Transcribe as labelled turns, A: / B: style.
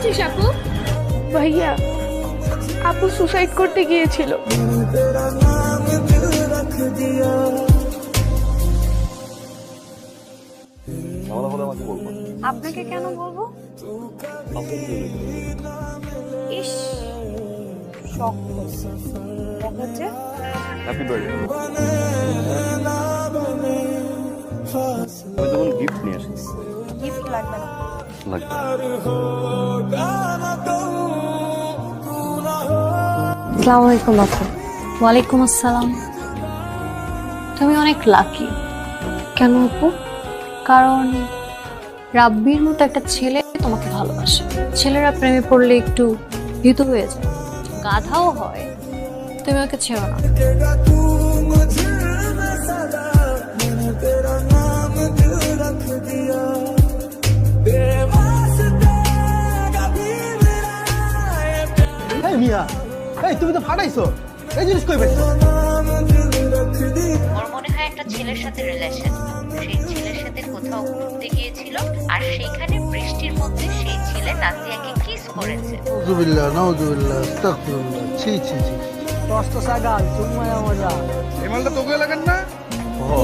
A: বলছিস আপু?
B: ভাইয়া, আপু সুসাইড করতে গিয়েছিল।
C: ঝামেলা হলে আমাকে বলবো।
A: আপনাকে কেন বলবো?
C: আপনি কি বলবেন?
A: ইস, শক্ত হচ্ছে।
C: Happy birthday. আমি তখন গিফট নিয়ে এসেছি।
A: গিফট লাগবে না।
C: লাগবে।
A: আসসালামু আলাইকুম আপু। ওয়ালাইকুম আসসালাম। তুমি অনেক লাকি। কেন আপু? কারণ রাব্বির মতো একটা ছেলে তোমাকে ভালোবাসে। ছেলেরা প্রেমে পড়লে একটু ভীতু হয়ে যায়, গাধাও হয়। তুমি ওকে ছেড়ো না।
D: এই মিয়া, এই তুমি তো ফাটাইছো, এই জিনিস কই পাইছো?
E: ওর মনে হয় একটা ছেলের সাথে রিলেশন, সেই ছেলের সাথে কোথাও ঘুরতে গিয়েছিল আর সেইখানে বৃষ্টির মধ্যে সেই ছেলে নাজিয়াকে কিস করেছে।
F: নাউজুবিল্লাহ নাউজুবিল্লাহ আস্তাগফিরুল্লাহ, ছি ছি ছি।
D: দশটা সাগাল চুম্মায়া মজা।
F: এই মালটা তোকে লাগেন না?
C: ও